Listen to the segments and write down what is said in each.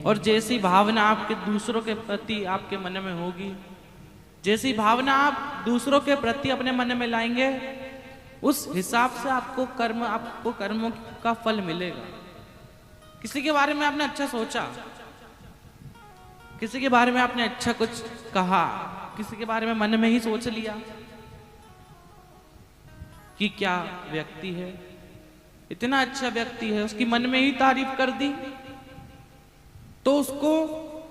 और जैसी भावना आपके दूसरों के प्रति आपके मन में होगी, जैसी भावना आप दूसरों के प्रति अपने मन में लाएंगे, उस हिसाब से आपको कर्मों का फल मिलेगा। किसी के बारे में आपने अच्छा सोचा, किसी के बारे में आपने अच्छा कुछ कहा, किसी के बारे में मन में ही सोच लिया कि क्या व्यक्ति है, इतना अच्छा व्यक्ति है, उसकी मन में ही तारीफ कर दी, तो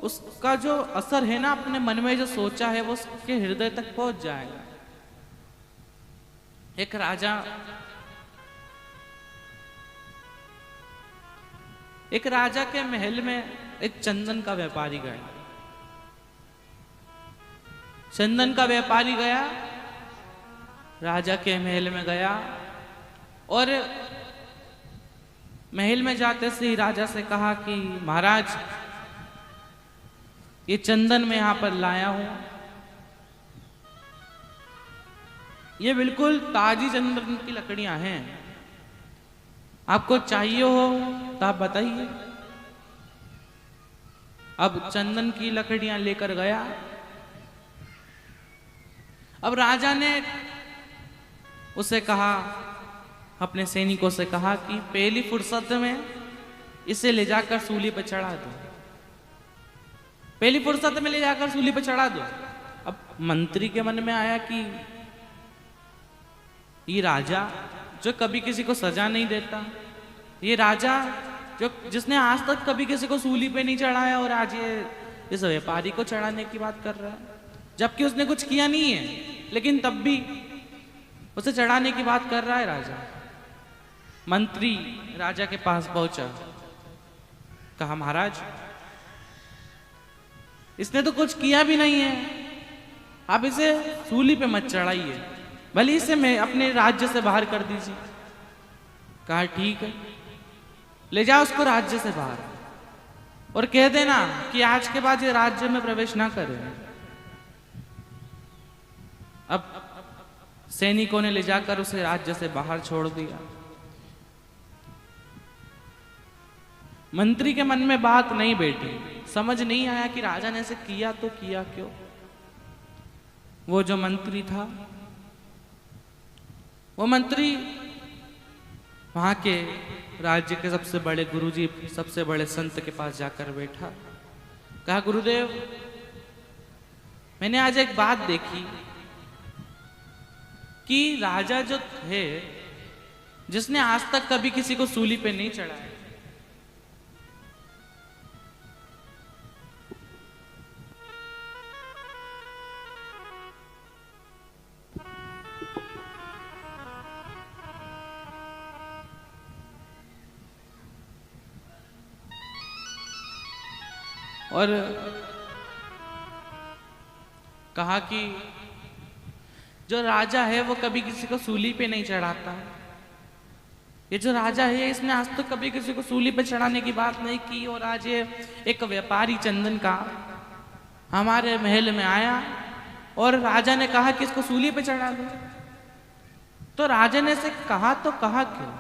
उसका जो असर है ना, अपने मन में जो सोचा है वो उसके हृदय तक पहुंच जाएगा। एक राजा के महल में एक चंदन का व्यापारी गया। चंदन का व्यापारी गया, राजा के महल में गया, और महल में जाते से ही राजा से कहा कि महाराज, ये चंदन मैं यहां पर लाया हूं, ये बिल्कुल ताजी चंदन की लकड़ियां हैं, आपको चाहिए हो तो आप बताइए। अब चंदन की लकड़ियां लेकर गया। अब राजा ने उसे कहा, अपने सैनिकों से कहा कि पहली फुर्सत में इसे ले जाकर सूली पर चढ़ा दो, पहली फुर्सत में ले जाकर सूली पर चढ़ा दो। अब मंत्री के मन में आया कि ये राजा जो कभी किसी को सजा नहीं देता, ये राजा जिसने आज तक कभी किसी को सूली पे नहीं चढ़ाया, और आज ये इस व्यापारी को चढ़ाने की बात कर रहा है, जबकि उसने कुछ किया नहीं है, लेकिन तब भी उसे चढ़ाने की बात कर रहा है राजा। मंत्री राजा के पास पहुंचा, कहा महाराज, इसने तो कुछ किया भी नहीं है, आप इसे सूली पे मत चढ़ाइए, भले इसे मैं अपने राज्य से बाहर कर दीजिए। कहा ठीक है, ले जाओ उसको राज्य से बाहर, और कह देना कि आज के बाद ये राज्य में प्रवेश ना करे। अब सैनिकों ने ले जाकर उसे राज्य से बाहर छोड़ दिया। मंत्री के मन में बात नहीं बैठी, समझ नहीं आया कि राजा ने ऐसे किया तो किया क्यों। वो जो मंत्री था, वो मंत्री वहां के राज्य के सबसे बड़े गुरुजी, सबसे बड़े संत के पास जाकर बैठा। कहा गुरुदेव, मैंने आज एक बात देखी कि राजा जो है, जिसने आज तक कभी किसी को सूली पे नहीं चढ़ाया, और कहा कि जो राजा है वो कभी किसी को सूली पे नहीं चढ़ाता, ये जो राजा है इसने आज तक कभी किसी को सूली पे चढ़ाने की बात नहीं की, और आज ये एक व्यापारी चंदन का हमारे महल में आया और राजा ने कहा कि इसको सूली पे चढ़ा दो। तो राजा ने इसे कहा तो कहा क्यों,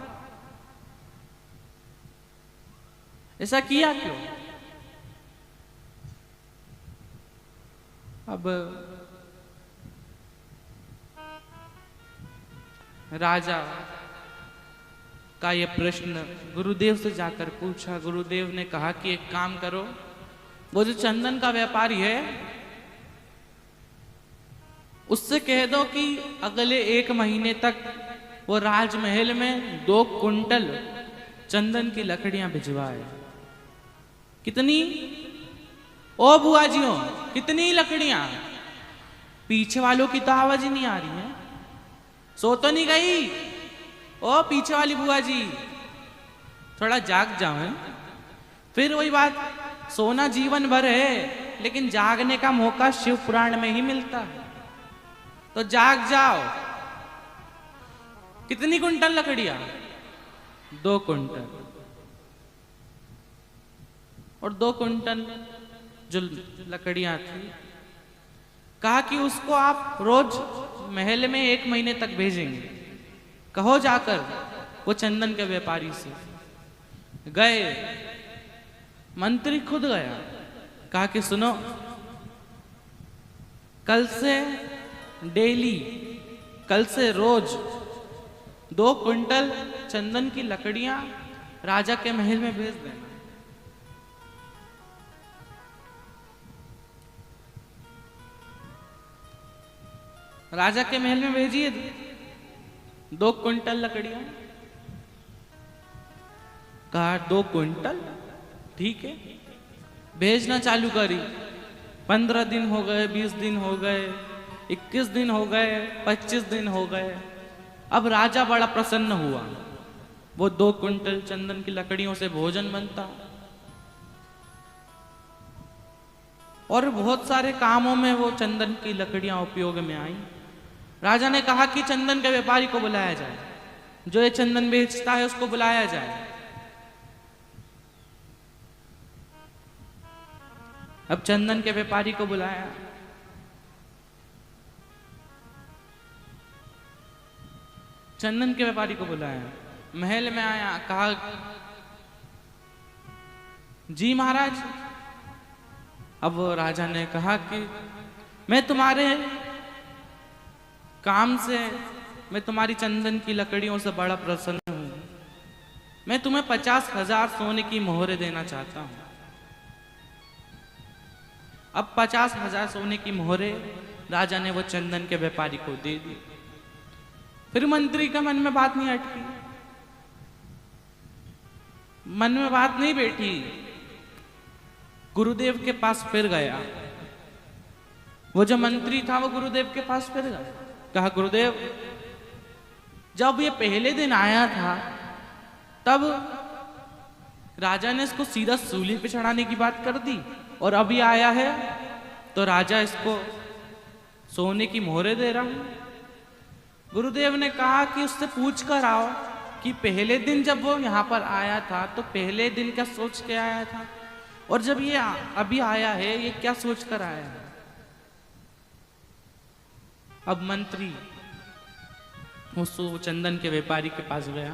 ऐसा किया क्यों? अब राजा का ये प्रश्न गुरुदेव से जाकर पूछा। गुरुदेव ने कहा कि एक काम करो, वो जो चंदन का व्यापारी है उससे कह दो कि अगले 1 महीने तक वो राजमहल में 2 कुंटल चंदन की लकड़ियां भिजवाए। कितनी? ओ बुआ जियों, कितनी लकड़ियां? पीछे वालों की तो आवाज ही नहीं आ रही है, सो तो नहीं गई? ओ पीछे वाली बुआ जी, थोड़ा जाग जाओ। है फिर वही बात, सोना जीवन भर है, लेकिन जागने का मौका शिव पुराण में ही मिलता है, तो जाग जाओ। कितनी कुंटल लकड़ियां? 2 कुंटल। और 2 कुंटल जो लकड़ियां थी, कहा कि उसको आप रोज महल में 1 महीने तक भेजेंगे, कहो जाकर वो चंदन के व्यापारी से। गए मंत्री खुद गया, कहा कि सुनो, कल से डेली, कल से रोज 2 क्विंटल चंदन की लकड़ियां राजा के महल में भेज देना। राजा के महल में भेजिए 2 क्विंटल लकड़ियां। कहा 2 क्विंटल, ठीक है। भेजना चालू करी। 15 दिन हो गए, 20 दिन हो गए, 21 दिन हो गए, 25 दिन हो गए। अब राजा बड़ा प्रसन्न हुआ। वो 2 क्विंटल चंदन की लकड़ियों से भोजन बनता और बहुत सारे कामों में वो चंदन की लकड़ियां उपयोग में आई। राजा ने कहा कि चंदन के व्यापारी को बुलाया जाए, जो ये चंदन बेचता है उसको बुलाया जाए। अब चंदन के व्यापारी को बुलाया। चंदन के व्यापारी को बुलाया, महल में आया, कहा जी महाराज। अब राजा ने कहा कि मैं तुम्हारे काम से, मैं तुम्हारी चंदन की लकड़ियों से बड़ा प्रसन्न हूं। मैं तुम्हें 50,000 सोने की मोहरें देना चाहता हूं। अब 50,000 सोने की मोहरें राजा ने वो चंदन के व्यापारी को दे दी। फिर मंत्री का मन में बात नहीं अटकी, मन में बात नहीं बैठी। गुरुदेव के पास फिर गया। वो जो मंत्री था वो गुरुदेव के पास फिर गया। कहा गुरुदेव, जब ये पहले दिन आया था तब राजा ने इसको सीधा सूली पे चढ़ाने की बात कर दी, और अभी आया है तो राजा इसको सोने की मोहरें दे रहा हूं। गुरुदेव ने कहा कि उससे पूछ कर आओ कि पहले दिन जब वो यहाँ पर आया था तो पहले दिन क्या सोच के आया था, और जब ये अभी आया है ये क्या सोच कर आया है। अब मंत्री उस चंदन के व्यापारी के पास गया।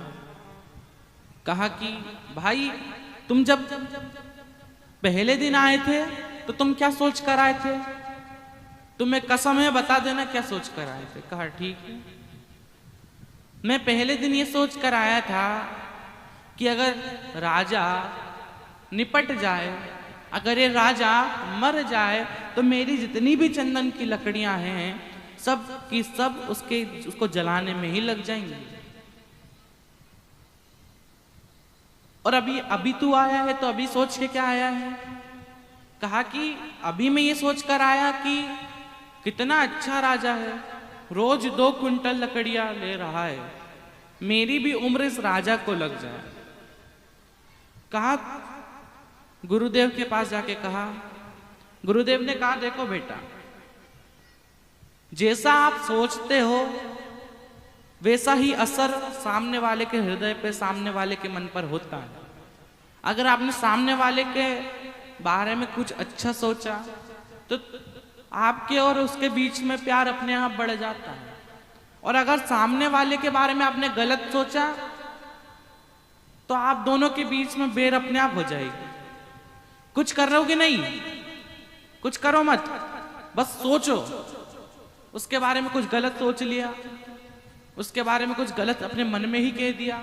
कहा कि भाई, तुम जब पहले दिन आए थे तो तुम क्या सोच कर आए थे? तुम्हें कसम है, बता देना क्या सोच कर आए थे। कहा ठीक है, मैं पहले दिन ये सोच कर आया था कि अगर राजा निपट जाए, अगर ये राजा मर जाए तो मेरी जितनी भी चंदन की लकड़ियां हैं सब की सब उसको जलाने में ही लग जाएंगी। और अभी तू आया है तो अभी सोच के क्या आया है? कहा कि अभी मैं ये सोच कर आया कि कितना अच्छा राजा है, रोज 2 क्विंटल लकड़ियां ले रहा है, मेरी भी उम्र इस राजा को लग जाए। कहा गुरुदेव के पास जाके कहा। गुरुदेव ने कहा देखो बेटा, जैसा आप सोचते हो वैसा ही असर सामने वाले के हृदय पे, सामने वाले के मन पर होता है। अगर आपने सामने वाले के बारे में कुछ अच्छा सोचा तो आपके और उसके बीच में प्यार अपने आप बढ़ जाता है, और अगर सामने वाले के बारे में आपने गलत सोचा तो आप दोनों के बीच में बैर अपने आप हो जाएगी। कुछ कर रहे हो कि नहीं? कुछ करो मत, बस सोचो। उसके बारे में कुछ गलत सोच लिया, उसके बारे में कुछ गलत अपने मन में ही कह दिया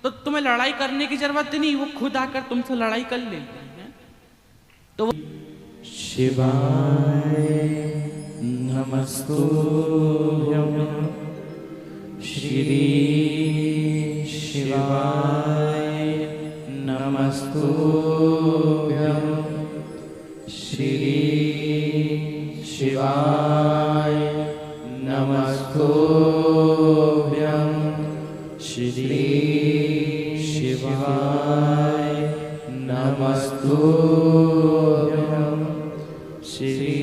तो तुम्हें लड़ाई करने की जरूरत नहीं, वो खुद आकर तुमसे लड़ाई कर लेगी। तो शिवाय नमस्तुभ्यं श्री शिवाय नमस्तुभ्यं श्री शिवाय नमस्तुभ्यं श्री शिवाय नमस्तुभ्यं श्री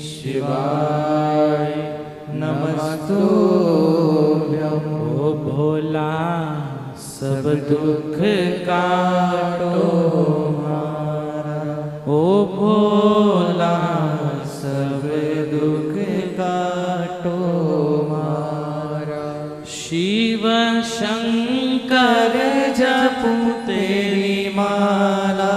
शिवाय नमस्तुभ्यं। ओ भोला सब दुख काटो हमारा, ओ भोला सब दुख काटो हमारा। शिव शंकर जपू तेरी माला,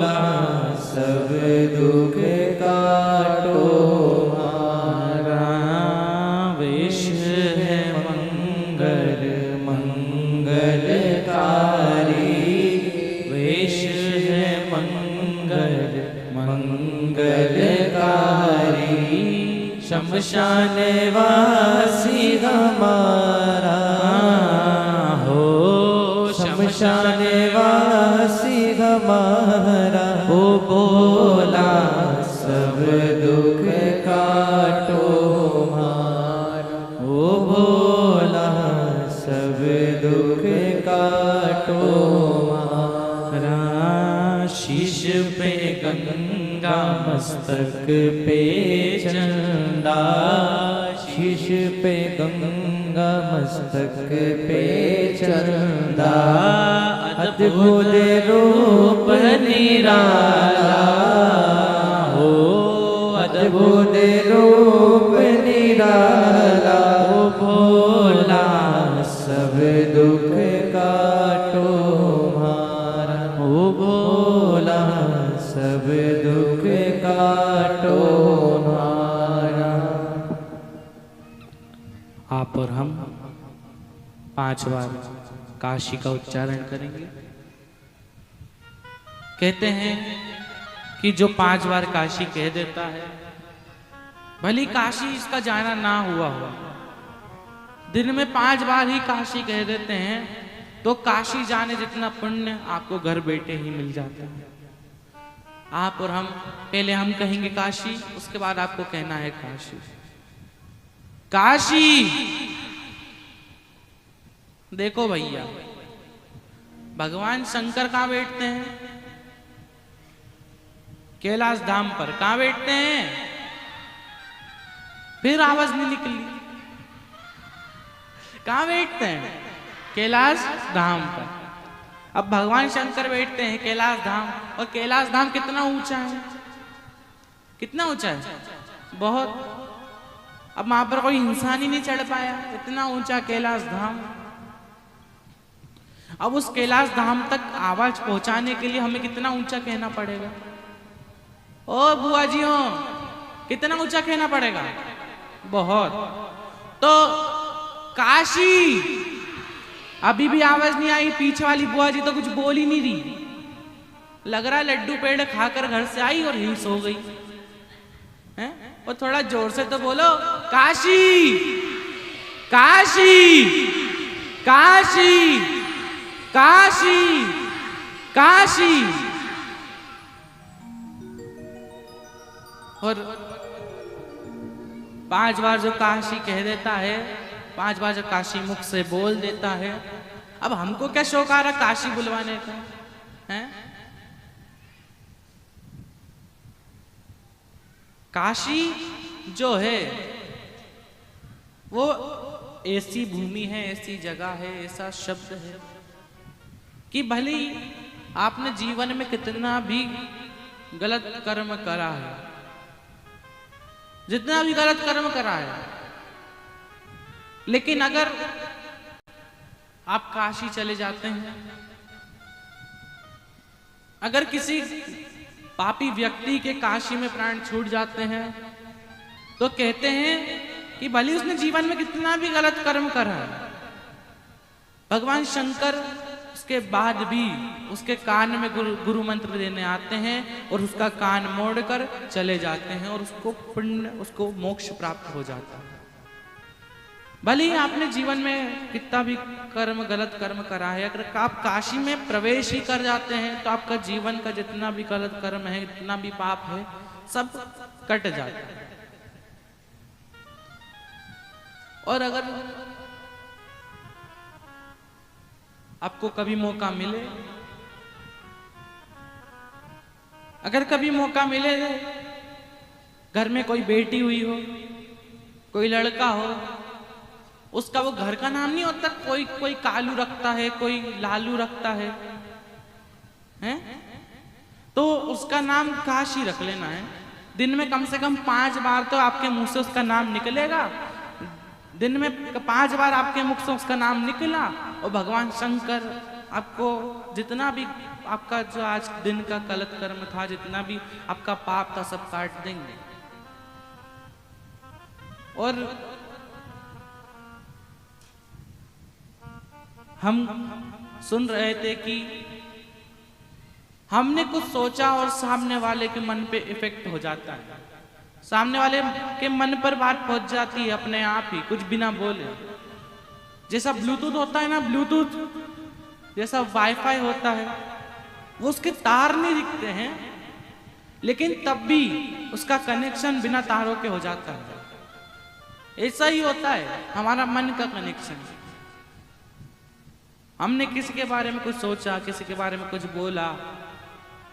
भोला सब दुख काटो हमारा। वेश है मंगल मंगलकारी, वेश है मंगल मंगलकारी। शमशान वासी हमारा हो, शमशान वासी हमारा। ओ भोला सब दुख काटो हमारा। ओ भोला सब दुख काटो हमारा। शीश पे गंगा मस्तक पे चंदा, शीश पे गंगा मस्तक पे चंदा। अद्भुत रूप निराला हो, अद्भुत रूप निराला। ओ भोला सब दुख काटो हमारा। ओ भोला सब दुख काटो हमारा। आप और हम 5 बार काशी का उच्चारण करेंगे। कहते हैं कि जो 5 बार काशी कह देता है, भली काशी इसका जाना ना हुआ हो, दिन में 5 बार ही काशी कह देते हैं तो काशी जाने जितना पुण्य आपको घर बैठे ही मिल जाता है। आप और हम पहले हम कहेंगे काशी, उसके बाद आपको कहना है काशी। काशी देखो भैया, भगवान शंकर कहाँ बैठते हैं? कैलाश धाम पर। कहाँ बैठते हैं? फिर आवाज नहीं निकली। कहाँ बैठते हैं? कैलाश धाम पर। अब भगवान शंकर बैठते हैं कैलाश धाम, और कैलाश धाम कितना ऊंचा है? कितना ऊंचा है? बहुत। अब वहां पर कोई इंसान ही नहीं चढ़ पाया, इतना ऊंचा कैलाश धाम। अब उस कैलाश धाम तक आवाज पहुंचाने के लिए हमें कितना ऊंचा कहना पड़ेगा? ओ बुआ जी हो, कितना ऊंचा कहना पड़ेगा? बहुत। तो काशी, अभी भी आवाज नहीं आई। पीछे वाली बुआ जी तो कुछ बोल ही नहीं रही, लग रहा लड्डू पेड़ खाकर घर से आई और यहीं सो गई है। और थोड़ा जोर से तो बोलो, काशी काशी काशी काशी काशी। और 5 बार जो काशी कह देता है, 5 बार जो काशी मुख से बोल देता है, अब हमको क्या शौक आ रहा काशी बुलवाने का है? काशी जो है वो ऐसी भूमि है, ऐसी जगह है, ऐसा शब्द है कि भले आपने जीवन में कितना भी गलत कर्म करा है, जितना भी गलत कर्म करा है, लेकिन अगर आप काशी चले जाते हैं, अगर किसी पापी व्यक्ति के काशी में प्राण छूट जाते हैं, तो कहते हैं कि भले उसने जीवन में कितना भी गलत कर्म करा है, भगवान शंकर उसके बाद भी उसके कान में गुरु मंत्र देने आते हैं और उसका कान मोड़कर चले जाते हैं और उसको पुण्य, उसको मोक्ष प्राप्त हो जाता है। भले ही आपने जीवन में कितना भी कर्म, गलत कर्म करा है, अगर आप काशी में प्रवेश ही कर जाते हैं तो आपका जीवन का जितना भी गलत कर्म है, जितना भी पाप है, सब कट जाता है। और अगर आपको कभी मौका मिले, अगर कभी मौका मिले, घर में कोई बेटी हुई हो, कोई लड़का हो, उसका वो घर का नाम नहीं होता, कोई कालू रखता है, कोई लालू रखता है, हैं? तो उसका नाम काशी रख लेना है। दिन में कम से कम 5 बार तो आपके मुंह से उसका नाम निकलेगा। दिन में 5 बार आपके मुख से उसका नाम निकला और भगवान शंकर आपको जितना भी आपका जो आज दिन का गलत कर्म था, जितना भी आपका पाप था, सब काट देंगे। और हम सुन रहे थे कि हमने कुछ सोचा और सामने वाले के मन पे इफेक्ट हो जाता है, सामने वाले के मन पर बात पहुंच जाती है अपने आप ही, कुछ बिना बोले। जैसा ब्लूटूथ होता है ना, ब्लूटूथ जैसा वाईफाई होता है, वो उसके तार नहीं दिखते हैं, लेकिन तब भी उसका कनेक्शन बिना तारों के हो जाता है। ऐसा ही होता है हमारा मन का कनेक्शन। हमने किसी के बारे में कुछ सोचा, किसी के बारे में कुछ बोला,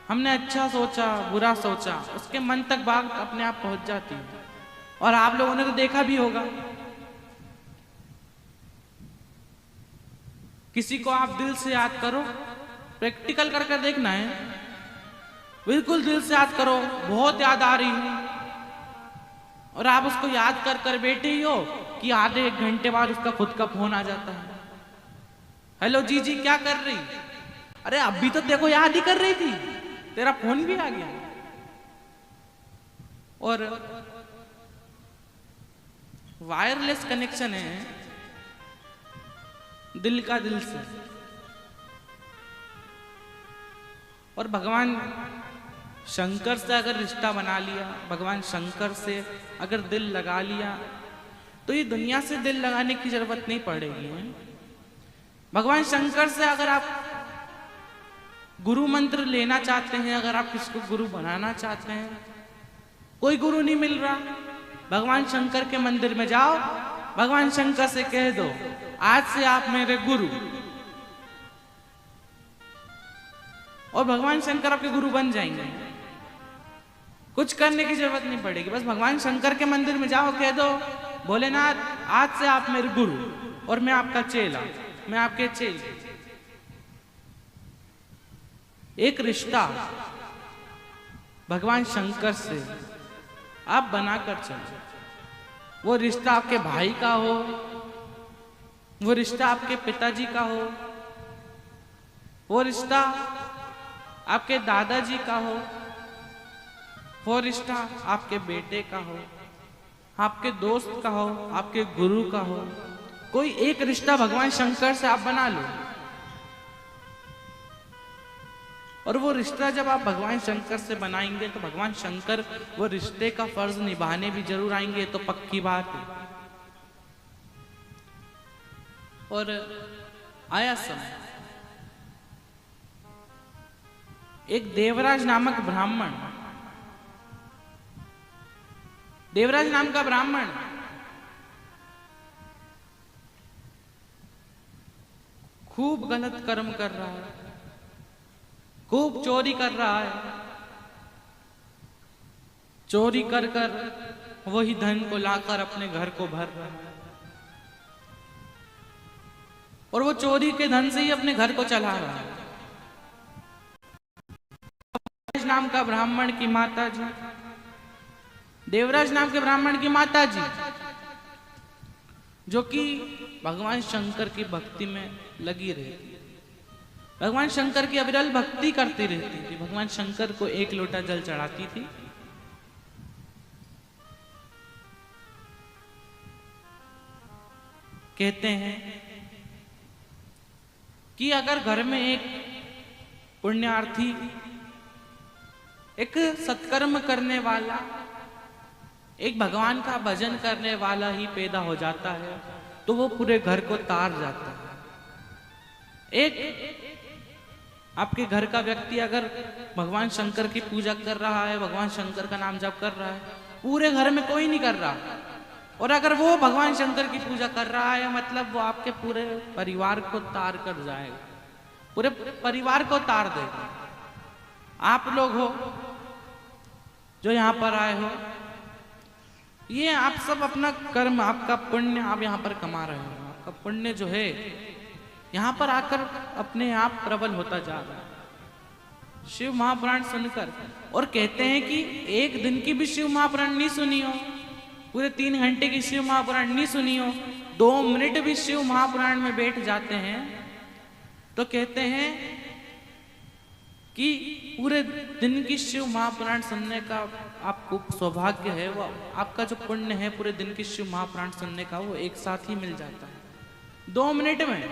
हमने अच्छा सोचा, बुरा सोचा, उसके मन तक बात अपने आप पहुंच जाती है। और आप लोगों ने तो देखा भी होगा, किसी को आप दिल से याद करो, प्रैक्टिकल करके देखना है, बिल्कुल दिल से याद करो, बहुत याद आ रही है, और आप उसको याद कर कर बैठे ही हो कि आधे एक घंटे बाद उसका खुद का फोन आ जाता है। हेलो जी जी, क्या कर रही? अरे अभी तो देखो याद ही कर रही थी, तेरा फोन भी आ गया। और वायरलेस कनेक्शन है दिल का दिल से। और भगवान शंकर से अगर रिश्ता बना लिया, भगवान शंकर से अगर दिल लगा लिया, तो ये दुनिया से दिल लगाने की जरूरत नहीं पड़ेगी। भगवान शंकर से अगर आप गुरु मंत्र लेना चाहते हैं, अगर आप किसको गुरु बनाना चाहते हैं, कोई गुरु नहीं मिल रहा, भगवान शंकर के मंदिर में जाओ, भगवान शंकर से कह दो आज से आप मेरे गुरु, और भगवान शंकर आपके गुरु बन जाएंगे। कुछ करने की जरूरत नहीं पड़ेगी, बस भगवान शंकर के मंदिर में जाओ, कह दो भोलेनाथ आज से आप मेरे गुरु और मैं आपका चेला, मैं आपके चेले। एक रिश्ता भगवान शंकर से आप बनाकर चलो। वो रिश्ता आपके भाई का हो, वो रिश्ता आपके पिताजी का हो, वो रिश्ता आपके दादाजी का हो, वो रिश्ता आपके बेटे का हो, आपके दोस्त का हो, आपके गुरु का हो, कोई एक रिश्ता भगवान शंकर से आप बना लो। और वो रिश्ता जब आप भगवान शंकर से बनाएंगे तो भगवान शंकर वो रिश्ते का फर्ज निभाने भी जरूर आएंगे, तो पक्की बात है। और आया समय, एक देवराज नामक ब्राह्मण, देवराज नाम का ब्राह्मण खूब गलत कर्म कर रहा है, खूब चोरी कर रहा है, चोरी कर कर वही धन को लाकर अपने घर को भर रहा है, और वो चोरी के धन से ही अपने घर को चला रहा है। देवराज नाम का ब्राह्मण की माता जी, देवराज नाम के ब्राह्मण की माता जी, जो कि भगवान शंकर की भक्ति में लगी रहती, भगवान शंकर की अविरल भक्ति करती रहती थी, भगवान शंकर को एक लोटा जल चढ़ाती थी। कहते हैं कि अगर घर में एक पुण्यार्थी, एक सत्कर्म करने वाला, एक भगवान का भजन करने वाला ही पैदा हो जाता है, तो वो पूरे घर को तार जाता है। एक आपके घर का व्यक्ति अगर भगवान शंकर की पूजा कर रहा है, भगवान शंकर का नाम जप कर रहा है, पूरे घर में कोई नहीं कर रहा, और अगर वो भगवान शंकर की पूजा कर रहा है, मतलब वो आपके पूरे परिवार को तार कर जाएगा, पूरे परिवार को तार देगा। आप लोग हो जो यहाँ पर आए हो, ये आप सब अपना कर्म, आपका पुण्य आप यहाँ पर कमा रहे हो, आपका पुण्य जो है यहाँ पर आकर अपने आप प्रबल होता जा रहा है शिव महापुराण सुनकर। और कहते हैं कि एक दिन की भी शिव महापुराण नहीं सुनी हो, पूरे 3 घंटे की शिव महापुराण नहीं सुनी हो, 2 मिनट भी शिव महापुराण में बैठ जाते हैं तो कहते हैं कि पूरे दिन की शिव महापुराण सुनने का आपको सौभाग्य है, वो आपका जो पुण्य है पूरे दिन की शिव महापुराण सुनने का, वो एक साथ ही मिल जाता है 2 मिनट में।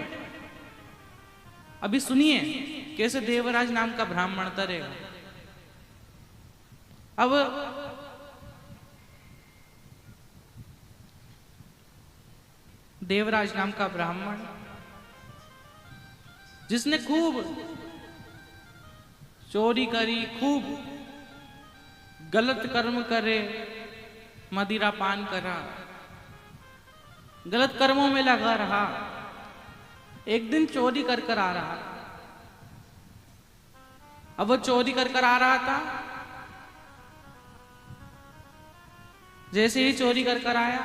अभी सुनिए कैसे देवराज नाम का ब्राह्मण तरेगा। अब देवराज नाम का ब्राह्मण जिसने खूब चोरी करी, खूब गलत कर्म करे, मदिरा पान करा, गलत कर्मों में लगा रहा, एक दिन चोरी कर कर आ रहा। अब वो चोरी कर कर आ रहा था, जैसे ही चोरी कर कर आया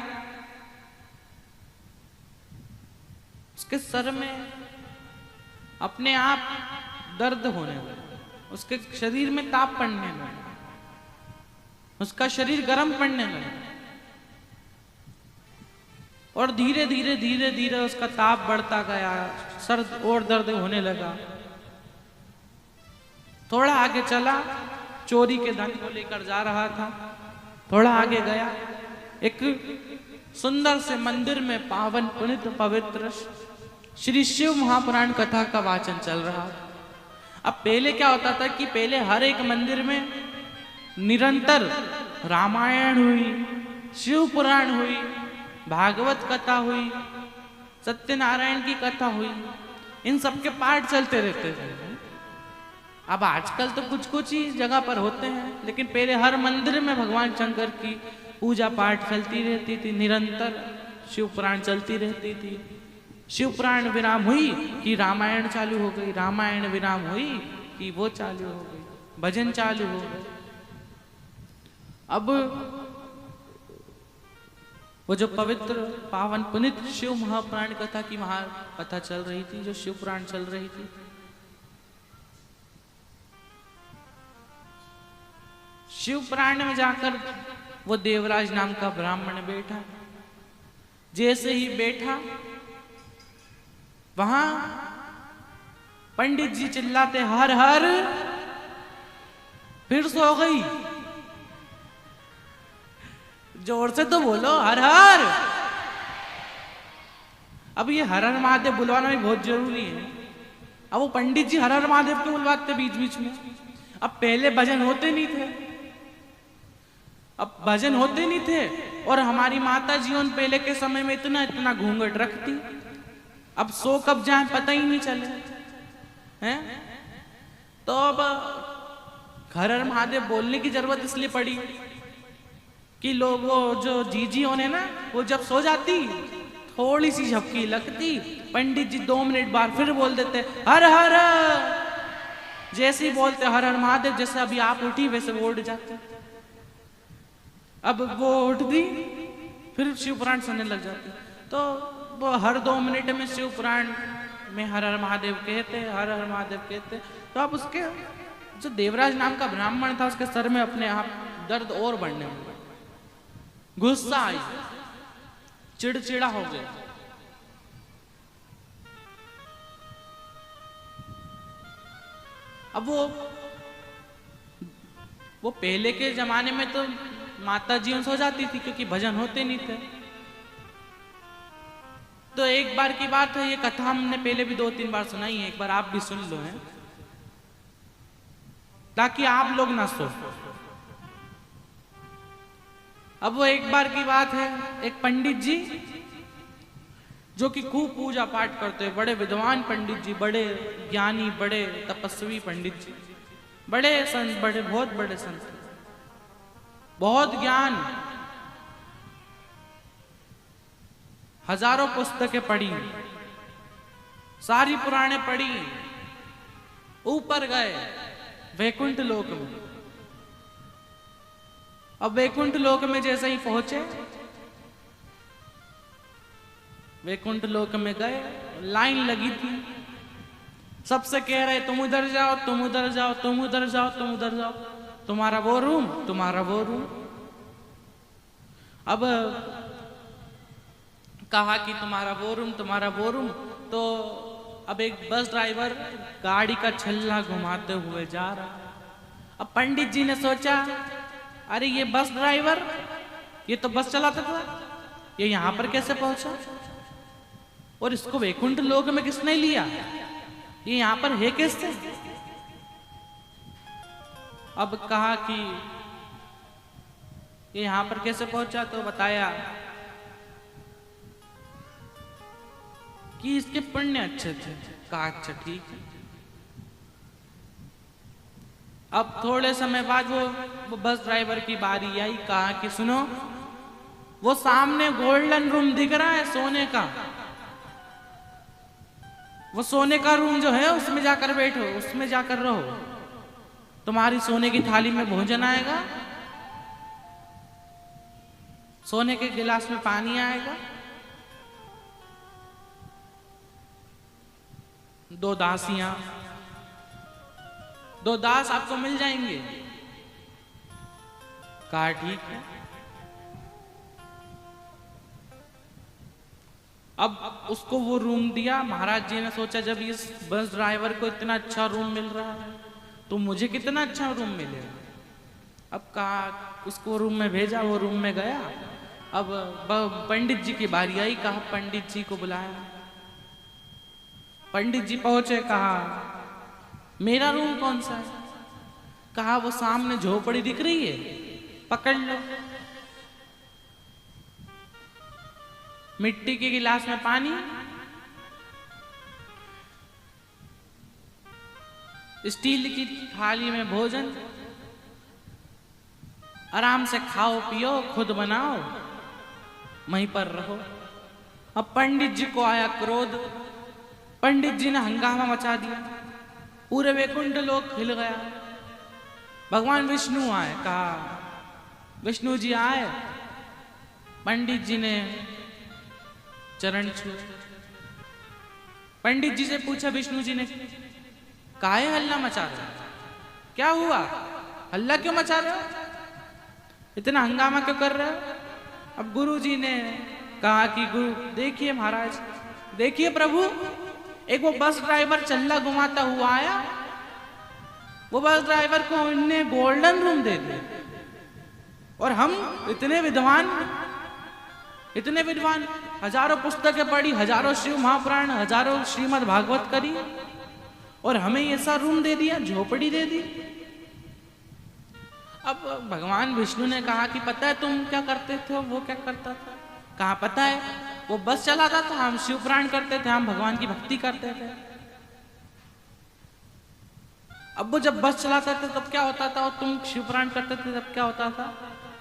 उसके सर में अपने आप दर्द होने लगा, उसके शरीर में ताप पड़ने लगा, उसका शरीर गर्म पड़ने लगा और धीरे धीरे धीरे धीरे उसका ताप बढ़ता गया, सर और दर्द होने लगा। थोड़ा आगे चला, चोरी के धन को लेकर जा रहा था, थोड़ा आगे गया, एक सुंदर से मंदिर में पावन पुनित पवित्र श्री शिव महापुराण कथा का वाचन चल रहा। अब पहले क्या होता था कि पहले हर एक मंदिर में निरंतर रामायण हुई, शिव पुराण हुई, भागवत कथा हुई, सत्यनारायण की कथा हुई, इन सब के पाठ चलते रहते थे। अब आजकल तो कुछ कुछ ही जगह पर होते हैं, लेकिन पहले हर मंदिर में भगवान शंकर की पूजा पाठ चलती रहती थी, निरंतर शिव पुराण चलती रहती थी। शिव पुराण विराम हुई कि रामायण चालू हो गई, रामायण विराम हुई कि वो चालू हो गई, भजन चालू हो गए। अब वो जो पवित्र पावन पुनित शिव महापुराण कथा की वहां कथा चल रही थी, जो शिव पुराण चल रही थी, शिव पुराण में जाकर वो देवराज नाम का ब्राह्मण बैठा। जैसे ही बैठा वहां पंडित जी चिल्लाते हर हर, फिर सो गई। जोर से तो बोलो हर हर। अब ये हर हर महादेव बुलवाना भी बहुत जरूरी है। अब वो पंडित जी हर हर महादेव क्यों बुलवाते बीच बीच में? अब पहले भजन होते नहीं थे, अब भजन होते नहीं थे, और हमारी माता जी उन पहले के समय में इतना इतना घूंघट रखती, अब सो कब जाए पता ही नहीं चले हैं। तो अब हर हर महादेव बोलने की जरूरत इसलिए पड़ी कि लोग, वो जो जीजी होने ना, वो जब सो जाती थोड़ी सी झपकी लगती, पंडित जी 2 मिनट बाद फिर बोल देते हर हर। जैसे ही बोलते हर हर महादेव, जैसे अभी आप उठी वैसे वो उठ जाते। अब वो उठ दी, फिर शिव पुराण सुनने लग जाते। तो वो हर 2 मिनट में शिव पुराण में हर हर महादेव कहते, हर हर महादेव कहते। तो अब उसके जो देवराज नाम का ब्राह्मण था, उसके सर में अपने आप दर्द और बढ़ने लगा, गुस्सा आई, चिड़चिड़ा हो गया। अब वो पहले के जमाने में तो माता जी सो जाती थी क्योंकि भजन होते नहीं थे। तो एक बार की बात है, ये कथा हमने पहले भी 2-3 बार सुनाई है, एक बार आप भी सुन लो है, ताकि आप लोग ना सो। अब वो एक बार की बात है, एक पंडित जी जो कि खूब पूजा पाठ करते हैं, बड़े विद्वान पंडित जी, बड़े ज्ञानी, बड़े तपस्वी पंडित जी, बड़े संत, बड़े बहुत बड़े संत, बहुत ज्ञान, हजारों पुस्तकें पढ़ी, सारी पुराणे पढ़ी, ऊपर गए वैकुंठ लोक में। अब वैकुंठ लोक में जैसे ही पहुंचे, वैकुंठ लोक में गए, लाइन लगी थी, सबसे कह रहे तुम उधर जाओ, तुम उधर जाओ, तुम उधर जाओ, तुम उधर जाओ, तुम्हारा वो रूम, तुम्हारा वो रूम। अब कहा कि तुम्हारा वो रूम, तुम्हारा वो रूम। तो अब एक बस ड्राइवर गाड़ी का छल्ला घुमाते हुए जा रहा। अब पंडित जी ने सोचा, अरे ये बस ड्राइवर, ये तो बस चलाता था, ये यहां पर कैसे पहुंचा? और इसको वैकुंठ लोक में किसने लिया? ये यहां पर है कैसे? अब कहा कि ये यहां पर कैसे पहुंचा, तो बताया कि इसके पुण्य अच्छे थे। कहा अच्छा ठीक है। अब थोड़े समय बाद वो बस ड्राइवर की बारी आई। कहा कि सुनो, वो सामने गोल्डन रूम दिख रहा है सोने का, वो सोने का रूम जो है उसमें जाकर बैठो, उसमें जाकर रहो, तुम्हारी सोने की थाली में भोजन आएगा, सोने के गिलास में पानी आएगा, दो दास आपको मिल जाएंगे। कहा ठीक है। अब उसको वो रूम दिया। महाराज जी ने सोचा, जब इस बस ड्राइवर को इतना अच्छा रूम मिल रहा है तो मुझे कितना अच्छा रूम मिलेगा। अब कहा, उसको रूम में भेजा, वो रूम में गया। अब पंडित जी की बारी आई। कहा पंडित जी को बुलाया। पंडित जी पहुंचे। कहा मेरा रूम कौन सा है? कहा वो सामने झोपड़ी दिख रही है, पकड़ लो। मिट्टी के गिलास में पानी, स्टील की थाली में भोजन, आराम से खाओ पियो, खुद बनाओ, वहीं पर रहो। अब पंडित जी को आया क्रोध। पंडित जी ने हंगामा मचा दिया, पूरे वैकुंठ लोक हिल गया। भगवान विष्णु आए। कहा विष्णु जी आए। पंडित जी ने चरण छुए। पंडित जी से पूछा विष्णु जी ने, काहे हल्ला मचा रहे हो? क्या हुआ? हल्ला क्यों मचा रहे हो? इतना हंगामा क्यों कर रहे हो? अब गुरु जी ने कहा कि गुरु देखिए महाराज, देखिए प्रभु, एक वो बस ड्राइवर चल्ला घुमाता हुआ आया, वो बस ड्राइवर को इनने गोल्डन रूम दे दिया, और हम इतने विद्वान, हजारों पुस्तकें पढ़ी, हजारों शिव महापुराण, हजारों श्रीमद् भागवत करी, और हमें ऐसा रूम दे दिया, झोपड़ी दे दी। अब भगवान विष्णु ने कहा कि पता है तुम क्या करते थे, वो क्या करता था? कहा पता है, वो बस चलाता था, हम शिव पुराण करते थे, हम भगवान की भक्ति करते थे। अब वो जब बस चलाता था तब क्या होता था, और तुम शिव पुराण करते थे तब क्या होता था?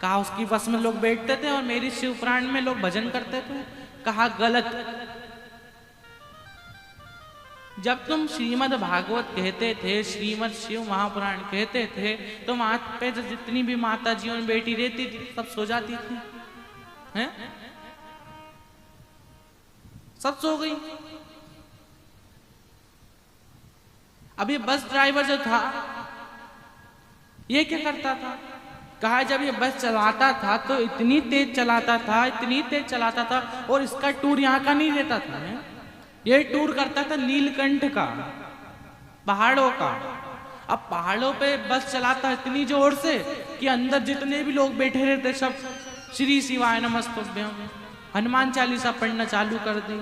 कहा उसकी बस में लोग बैठते थे और मेरी शिव पुराण में लोग भजन करते थे। कहा गलत। जब तुम श्रीमद् भागवत कहते थे, श्रीमद् शिव महापुराण कहते थे, तो वहां पे जितनी भी माता जी और बेटी रहती थी सब सो जाती थी, हैं? सब सो गई। अब ये बस ड्राइवर जो था ये क्या करता था? कहा जब ये बस चलाता था तो इतनी तेज चलाता था, और इसका टूर यहाँ का नहीं रहता था, ये टूर करता था नीलकंठ का, पहाड़ों का। अब पहाड़ों पे बस चलाता इतनी जोर से कि अंदर जितने भी लोग बैठे रहते सब श्री शिवाय नमस्तुभ्यं, हनुमान चालीसा पढ़ना चालू कर दी।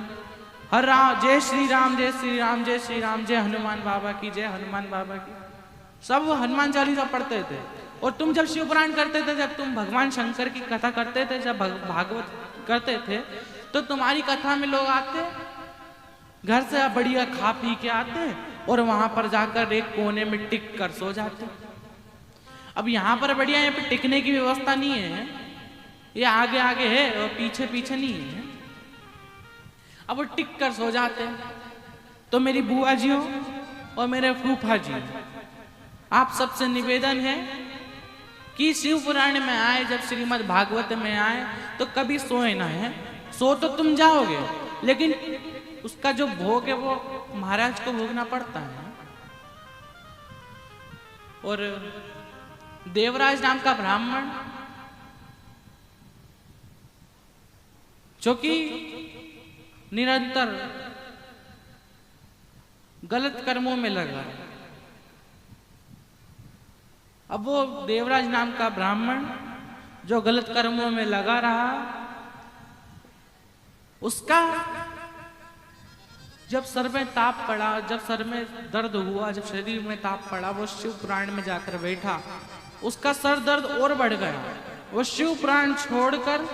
हर राम, जय श्री राम, जय श्री राम, जय श्री राम, जय हनुमान बाबा की, जय हनुमान बाबा की। सब हनुमान चालीसा पढ़ते थे। और तुम जब शिव पुराण करते थे, जब तुम भगवान शंकर की कथा करते थे, जब भागवत करते थे, तो तुम्हारी कथा में लोग आते, घर से बढ़िया खा पी के आते, और वहां पर जाकर एक कोने में टिक कर सो जाते। अब यहाँ पर बढ़िया, यहाँ पे टिकने की व्यवस्था नहीं है, ये आगे आगे है और पीछे पीछे नहीं है। अब वो टिक कर सो जाते हैं। तो मेरी बुआ जियों और मेरे फूफा जी, आप सबसे निवेदन है कि शिव पुराण में आए, जब श्रीमद् भागवत में आए, तो कभी सोए ना है। सो तो तुम जाओगे, लेकिन उसका जो भोग है वो महाराज को भोगना पड़ता है। और देवराज नाम का ब्राह्मण, जो कि निरंतर गलत कर्मों में लगा। अब वो देवराज नाम का ब्राह्मण जो गलत कर्मों में लगा रहा, उसका जब सर में ताप पड़ा, जब सर में दर्द हुआ, जब शरीर में ताप पड़ा, वो शिव पुराण में जाकर बैठा, उसका सर दर्द और बढ़ गया। वो शिव पुराण छोड़कर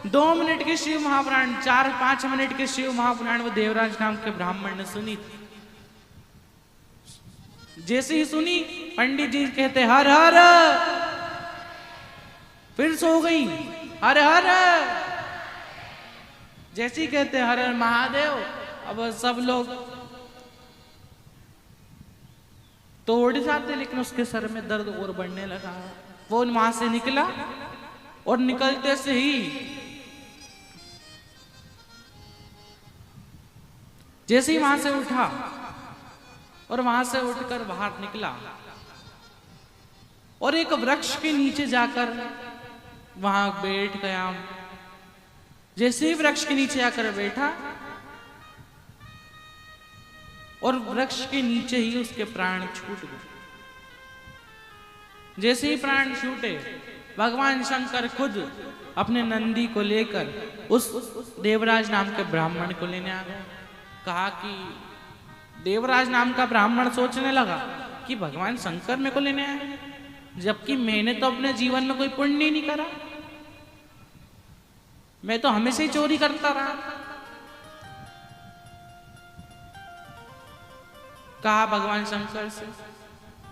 2 मिनट के शिव महापुराण, 4-5 मिनट के शिव महापुराण वो देवराज नाम के ब्राह्मण ने सुनी। जैसे ही सुनी, पंडित जी कहते हर हर, फिर सो गई। हर हर, जैसे ही कहते हर हर महादेव, अब सब लोग तो उड़ जाते, लेकिन उसके सर में दर्द और बढ़ने लगा। वो वहां से निकला और निकलते से ही जैसे ही वहां से उठा और वहां से उठकर बाहर निकला और एक वृक्ष के नीचे जाकर वहां बैठ गया। जैसे ही वृक्ष के नीचे आकर बैठा और वृक्ष के नीचे ही उसके प्राण छूट गए। जैसे ही प्राण छूटे, भगवान शंकर खुद अपने नंदी को लेकर उस देवराज नाम के ब्राह्मण को लेने आ गए। कहा कि देवराज नाम का ब्राह्मण सोचने लगा कि भगवान शंकर मेरे को लेने आए, जबकि मैंने तो अपने जीवन में कोई पुण्य नहीं करा, मैं तो हमेशा ही चोरी करता रहा। कहा भगवान शंकर से,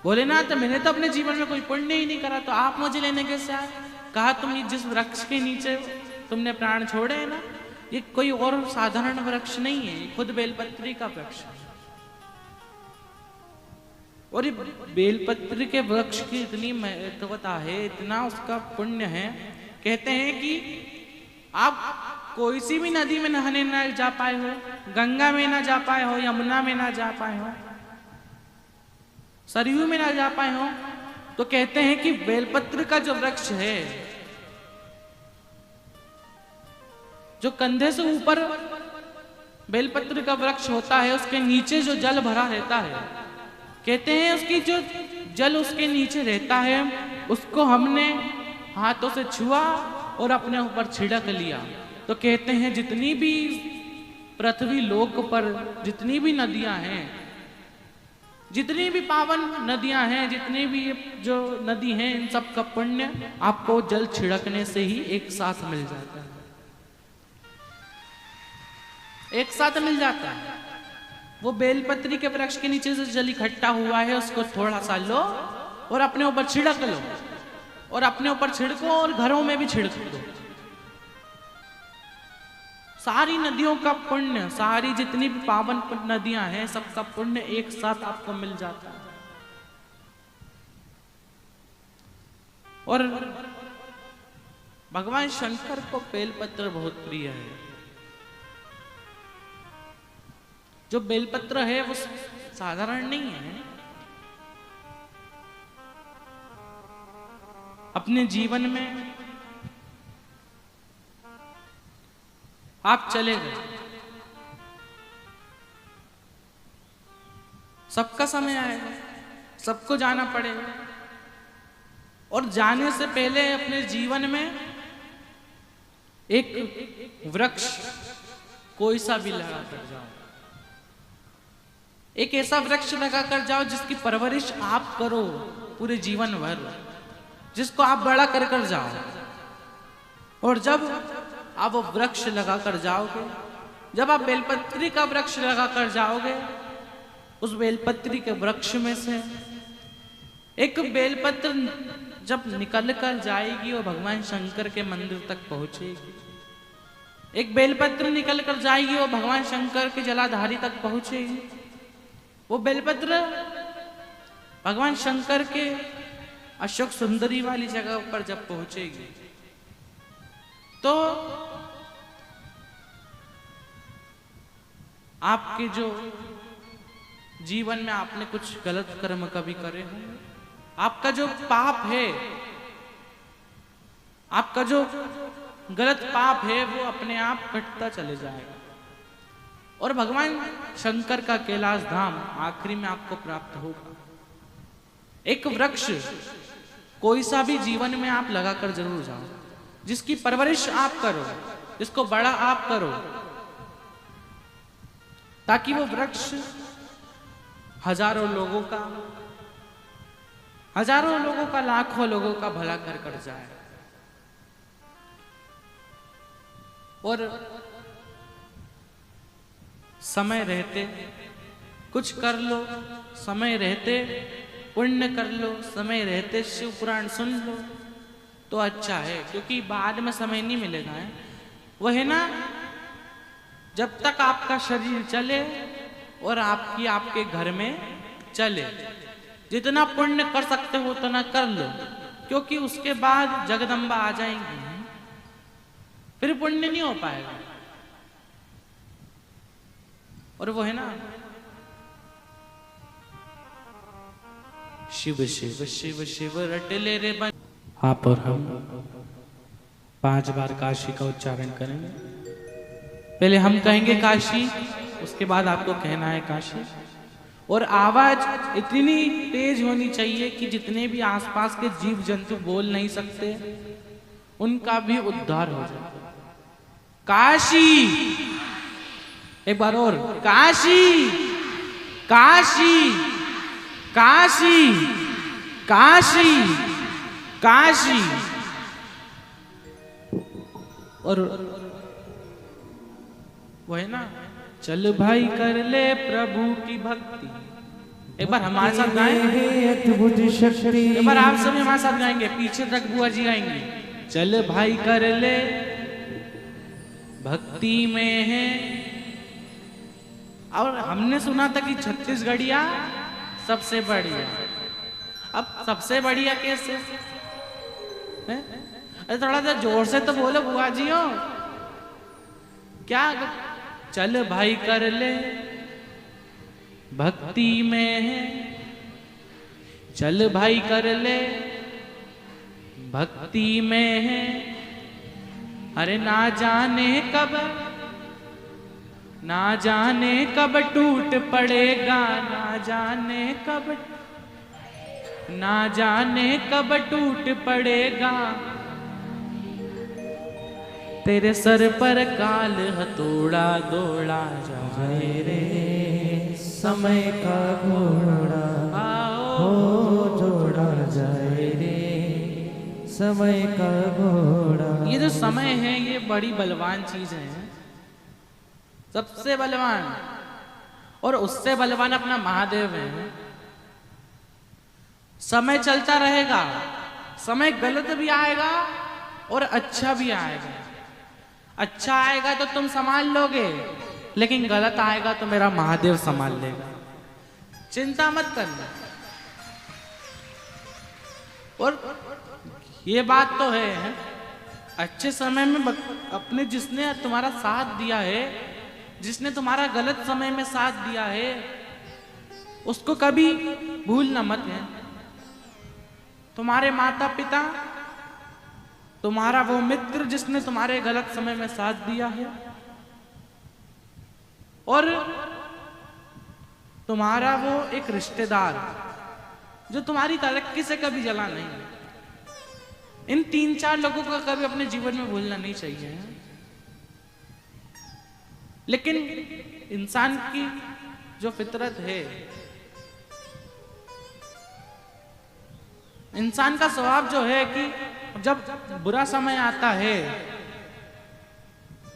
बोले ना, तो मैंने तो अपने जीवन में कोई पुण्य ही नहीं करा, तो आप मुझे लेने कैसे आए? कहा तुम जिस वृक्ष के नीचे तुमने प्राण छोड़े हैं ना, ये कोई और साधारण वृक्ष नहीं है, ये खुद बेलपत्री का वृक्ष है। और ये बेलपत्री के वृक्ष की इतनी महत्वता है, इतना उसका पुण्य है। कहते हैं कि आप कोई सी भी नदी में नहाने ना जा पाए हो, गंगा में ना जा पाए हो, यमुना में ना जा पाए हो, सरयू में ना जा पाए हो, तो कहते हैं कि बेलपत्र का जो वृक्ष है, जो कंधे से ऊपर बेलपत्र का वृक्ष होता है, उसके नीचे जो जल भरा रहता है, कहते हैं उसकी जो जल उसके नीचे रहता है, उसको हमने हाथों से छुआ और अपने ऊपर छिड़क लिया, तो कहते हैं जितनी भी पृथ्वी लोक पर जितनी भी नदियां हैं, जितनी भी पावन नदियां हैं, जितनी भी जो नदी हैं, इन सब का पुण्य आपको जल छिड़कने से ही एक साथ मिल जाता है, एक साथ मिल जाता है। वो बेलपत्री के वृक्ष के नीचे से जल इकट्ठा हुआ है, उसको थोड़ा सा लो और अपने ऊपर छिड़क लो, और अपने ऊपर छिड़को और घरों में भी छिड़क दो। सारी नदियों का पुण्य, सारी जितनी भी पावन नदियां हैं, सबका पुण्य एक साथ आपको मिल जाता है। और भगवान शंकर को बेलपत्र बहुत प्रिय है। जो बेलपत्र है वो साधारण नहीं है। अपने जीवन में आप चले गए, सबका समय आएगा, सबको जाना पड़ेगा, और जाने से पहले अपने जीवन में एक वृक्ष कोई सा भी लगा कर जाओ, एक ऐसा वृक्ष लगा कर जाओ जिसकी परवरिश आप करो पूरे जीवन भर, जिसको आप बड़ा कर कर जाओ। और जब आप वो वृक्ष लगा कर जाओगे, जब आप बेलपत्री का वृक्ष लगा कर जाओगे, उस बेलपत्री के वृक्ष में से एक बेलपत्र जब निकल कर जाएगी, वो भगवान शंकर के मंदिर तक पहुंचेगी। एक बेलपत्र निकल कर जाएगी, वो भगवान शंकर के जलाधारी तक पहुंचेगी। वो बेलपत्र भगवान शंकर के अशोक सुंदरी वाली जगह पर जब पहुंचेगी, तो आपके जो जीवन में आपने कुछ गलत कर्म कभी करे होंगे, आपका जो पाप है, आपका जो गलत पाप है, वो अपने आप कटता चले जाएगा। और भगवान शंकर का कैलाश धाम आखिरी में आपको प्राप्त होगा। एक वृक्ष कोई सा भी जीवन में आप लगाकर जरूर जाओ, जिसकी परवरिश आप करो, जिसको बड़ा आप करो, ताकि वो वृक्ष हजारों लोगों का, लाखों लोगों का भला कर जाए। और समय रहते कुछ कर लो, समय रहते पुण्य कर लो, समय रहते शिव पुराण सुन लो तो अच्छा है, क्योंकि बाद में समय नहीं मिलेगा है। वह है ना, जब तक आपका शरीर चले और आपके घर में चले, जितना पुण्य कर सकते हो उतना कर लो, क्योंकि उसके बाद जगदम्बा आ जाएंगी, फिर पुण्य नहीं हो पाएगा। और वो है ना, शिव शिव शिव शिव रटले रे बन। आप और हम 5 बार काशी का उच्चारण करेंगे। पहले हम कहेंगे काशी, उसके बाद आपको कहना है काशी। और आवाज इतनी तेज होनी चाहिए कि जितने भी आसपास के जीव जंतु बोल नहीं सकते उनका भी उद्धार हो जाए। काशी, एक बार और, काशी काशी काशी काशी काशी। और वो है ना, चल भाई कर ले प्रभु की भक्ति। एक बार हमारे साथ गाएंगे, अद्भुत शक्ति। एक बार आप सभी हमारे साथ गाएंगे, पीछे तक बुआ जी गाएंगे। चल भाई कर ले भक्ति में है। और हमने सुना था कि छत्तीसगढ़िया सबसे बढ़िया। अब सबसे बढ़िया कैसे है? अरे थोड़ा सा जोर से तो बोलो बुआ जी हो क्या। चल भाई कर ले भक्ति में है, चल भाई कर ले भक्ति में है। अरे ना जाने कब टूट पड़ेगा, ना जाने कब टूट पड़ेगा। तेरे सर पर काल हथौड़ा दौड़ा जाए रे, समय का घोड़ा हो जोड़ा जाए रे, समय का घोड़ा। ये जो समय है ये बड़ी बलवान चीज है, सबसे बलवान। और उससे बलवान अपना महादेव है। समय चलता रहेगा, समय गलत भी आएगा और अच्छा भी आएगा। अच्छा आएगा तो तुम संभाल लोगे, लेकिन गलत आएगा तो मेरा महादेव संभाल लेगा। चिंता मत करना। और ये बात तो है, अच्छे समय में अपने जिसने तुम्हारा साथ दिया है, जिसने तुम्हारा गलत समय में साथ दिया है, उसको कभी भूलना मत है। तुम्हारे माता पिता, तुम्हारा वो मित्र जिसने तुम्हारे गलत समय में साथ दिया है, और तुम्हारा वो एक रिश्तेदार जो तुम्हारी तरक्की से कभी जला नहीं। इन 3-4 लोगों को कभी अपने जीवन में भूलना नहीं चाहिए। लेकिन इंसान की जो फितरत है, इंसान का स्वभाव जो है कि जब बुरा समय आता है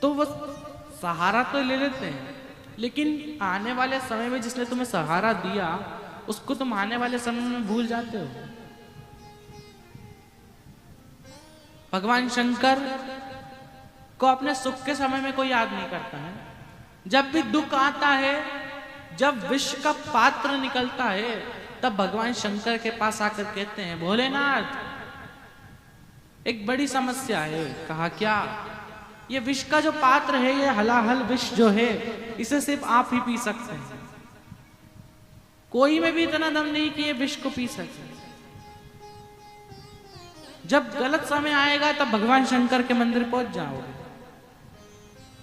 तो वो सहारा तो ले लेते हैं, लेकिन आने वाले समय में जिसने तुम्हें सहारा दिया उसको तुम आने वाले समय में भूल जाते हो। भगवान शंकर को अपने सुख के समय में कोई याद नहीं करता है। जब भी दुख आता है, जब विष का पात्र निकलता है, तब भगवान शंकर के पास आकर कहते हैं, भोलेनाथ एक बड़ी समस्या है। कहा क्या? ये विष का जो पात्र है, ये हलाहल विष जो है, इसे सिर्फ आप ही पी सकते हैं। कोई में भी इतना दम नहीं कि ये विष को पी सके। जब गलत समय आएगा तब भगवान शंकर के मंदिर पहुंच जाओगे,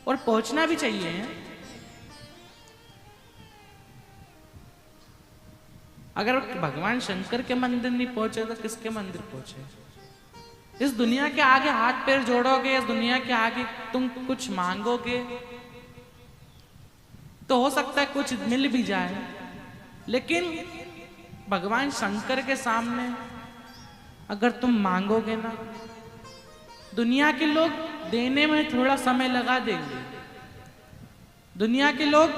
और पहुंचना भी चाहिए। अगर भगवान शंकर के मंदिर नहीं पहुंचे तो किसके मंदिर पहुंचे? इस दुनिया के आगे हाथ पैर जोड़ोगे, इस दुनिया के आगे तुम कुछ मांगोगे तो हो सकता है कुछ मिल भी जाए, लेकिन भगवान शंकर के सामने अगर तुम मांगोगे ना, दुनिया के लोग देने में थोड़ा समय लगा देंगे, दुनिया के लोग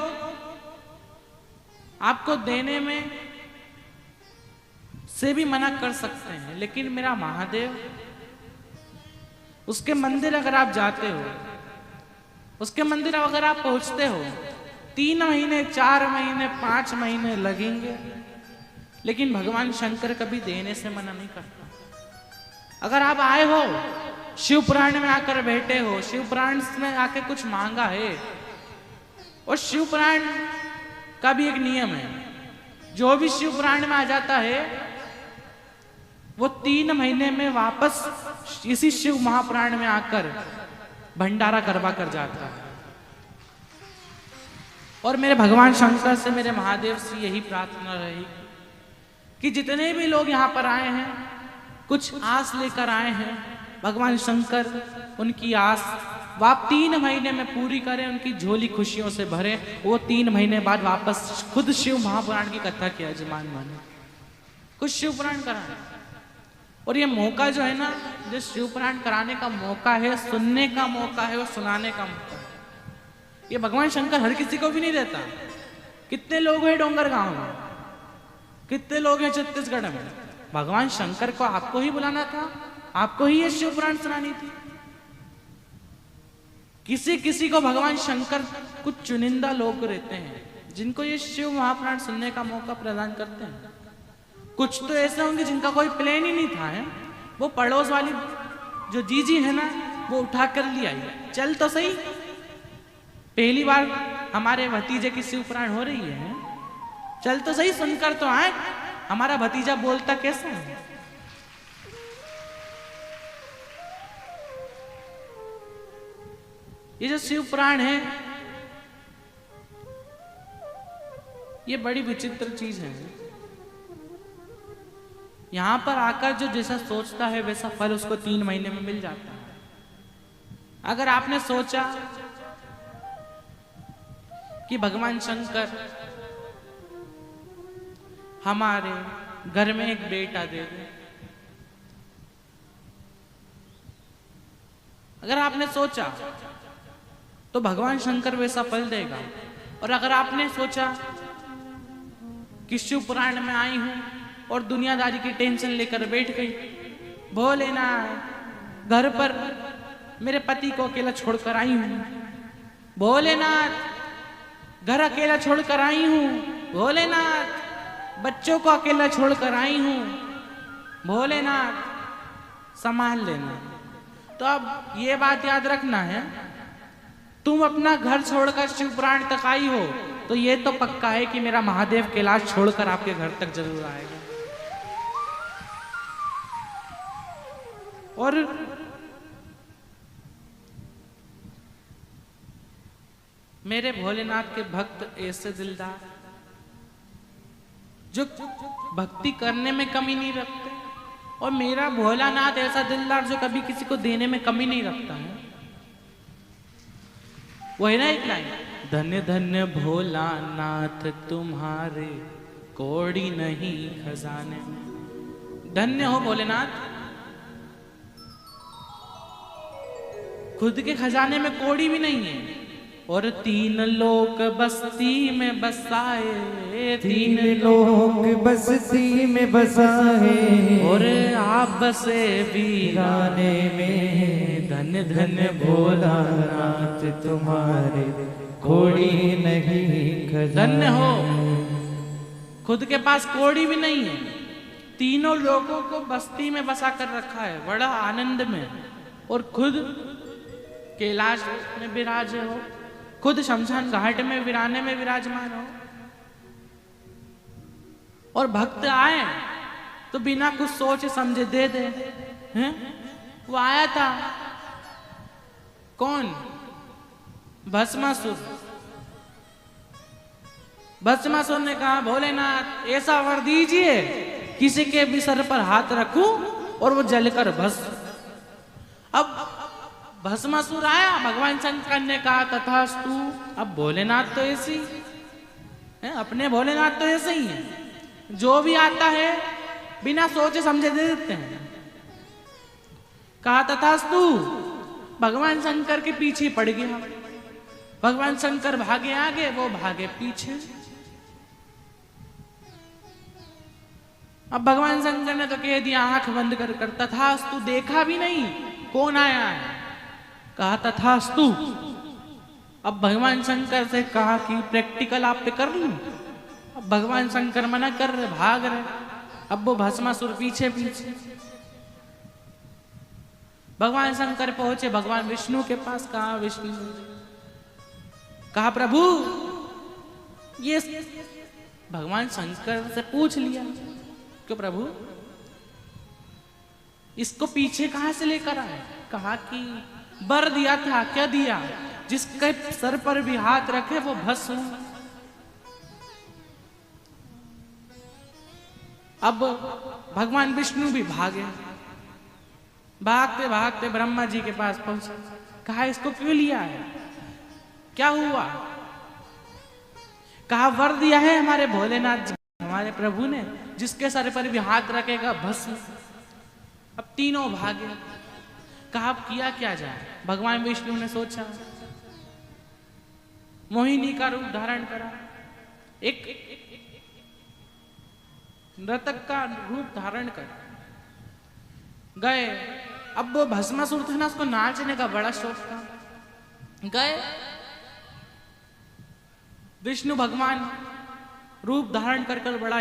आपको देने में से भी मना कर सकते हैं, लेकिन मेरा महादेव, उसके मंदिर अगर आप जाते हो, उसके मंदिर अगर आप पहुंचते हो, 3 महीने 4 महीने 5 महीने लगेंगे, लेकिन भगवान शंकर कभी देने से मना नहीं करता। अगर आप आए हो, शिव पुराण में आकर बैठे हो, शिव पुराण में आके कुछ मांगा है, और शिव पुराण का भी एक नियम है, जो भी शिव पुराण में आ जाता है वो 3 महीने में वापस इसी शिव महापुराण में आकर भंडारा करवा कर जाता है। और मेरे भगवान शंकर से, मेरे महादेव से यही प्रार्थना रही कि जितने भी लोग यहाँ पर आए हैं, कुछ आस लेकर आए हैं, भगवान शंकर उनकी आस वो आप 3 महीने में पूरी करें, उनकी झोली खुशियों से भरे, वो 3 महीने बाद वापस खुद शिव महापुराण की कथा के यजमान बने, कुछ शिव पुराण कराएं। और ये मौका जो है ना, जो शिव पुराण कराने का मौका है, सुनने का मौका है और सुनाने का मौका है, ये भगवान शंकर हर किसी को भी नहीं देता। कितने लोग हैं डोंगर गांव में, कितने लोग हैं छत्तीसगढ़ में, भगवान शंकर को आपको ही बुलाना था, आपको ही ये शिव पुराण सुनानी थी। किसी किसी को भगवान शंकर कुछ चुनिंदा लोग रहते हैं जिनको ये शिव महापुराण सुनने का मौका प्रदान करते हैं। कुछ तो ऐसे होंगे जिनका कोई प्लान ही नहीं था, है? वो पड़ोस वाली जो जीजी है ना, वो उठा कर ले आई, चल तो सही, पहली बार हमारे भतीजे की शिव पुराण हो रही है, चल तो सही, सुनकर तो आए, हमारा भतीजा बोलता कैसा है। ये जो शिव पुराण है, ये बड़ी विचित्र चीज है। यहां पर आकर जो जैसा सोचता है वैसा फल उसको 3 महीने में मिल जाता है। अगर आपने सोचा कि भगवान शंकर हमारे घर में एक बेटा दे दे, अगर आपने सोचा तो भगवान शंकर वैसा फल देगा। और अगर आपने सोचा कि शिव पुराण में आई हूं और दुनियादारी की टेंशन लेकर बैठ गई, भोलेनाथ घर पर मेरे पति को अकेला छोड़कर आई हूं, भोलेनाथ घर अकेला छोड़कर आई हूं, भोलेनाथ बच्चों को अकेला छोड़कर आई हूं, भोलेनाथ संभाल लेना। तो अब ये बात याद रखना है, तुम अपना घर छोड़कर शिव पुराण तक आई हो तो ये तो पक्का है कि मेरा महादेव कैलाश छोड़कर आपके घर तक जरूर आएगा। और मेरे भोलेनाथ के भक्त ऐसे दिलदार जो भक्ति करने में कमी नहीं रखते, और मेरा भोलानाथ ऐसा दिलदार जो कभी किसी को देने में कमी नहीं रखता है। वही ना एक लाइन, धन्य धन्य भोलानाथ तुम्हारे कौड़ी नहीं खजाने में। धन्य हो भोलेनाथ, खुद के खजाने में कौड़ी भी नहीं है, और 3 लोग बस्ती में बसाए, 3 लोग बस्ती में बसाए, और आप बसे वीराने में। धन्य धन्य भोलानाथ तुम्हारे कौड़ी नहीं खजाने। धन्य हो, खुद के पास कौड़ी भी नहीं है, 3 लोगों को बस्ती में बसा कर रखा है बड़ा आनंद में, और खुद कैलाश में विराजे हो, खुद शमशान घाट में वीराने में विराजमान हो, और भक्त आए तो बिना कुछ सोचे समझे दे दे। हैं? वो आया था कौन? भस्मासुर। भस्मासुर ने कहा भोलेनाथ ऐसा वर दीजिए किसी के भी सर पर हाथ रखूं और वो जलकर भस्म। अब भस्मासुर आया, भगवान शंकर ने कहा तथास्तु। अब भोलेनाथ तो ऐसे ही है, अपने भोलेनाथ तो ऐसे ही है, जो भी आता है बिना सोचे समझे दे देते हैं। कहा तथास्तु। भगवान शंकर के पीछे पड़ गया। भगवान शंकर भागे आगे, वो भागे पीछे। अब भगवान शंकर ने तो कह दिया आंख बंद कर तथास्तु, देखा भी नहीं कौन आया है। कहा तथास्तु। अब भगवान शंकर से कहा कि प्रैक्टिकल आप पे कर लूं। अब भगवान शंकर मना कर रहे, भाग रहे। अब वो भस्मासुर पीछे पीछे। भगवान शंकर पहुंचे भगवान विष्णु के पास। कहा विष्णु, कहा प्रभु ये भगवान शंकर से पूछ लिया कि प्रभु इसको पीछे कहां से लेकर आए। कहा कि वर दिया था। क्या दिया? जिसके सर पर भी हाथ रखे वो भस्म। अब भगवान विष्णु भी भागे। भागते भागते ब्रह्मा जी के पास पहुंचे। कहा इसको क्यों लिया है, क्या हुआ? कहा वर दिया है हमारे भोलेनाथ जी, हमारे प्रभु ने, जिसके सर पर भी हाथ रखेगा भस्म। अब तीनों भागे। कहा अब किया क्या जाए? भगवान विष्णु ने सोचा, मोहिनी का रूप धारण करा, एक नर्तक का रूप धारण कर गए। अब वो भस्मासुर था ना, उसको नाचने का बड़ा शौक था। गए विष्णु भगवान रूप धारण कर बड़ा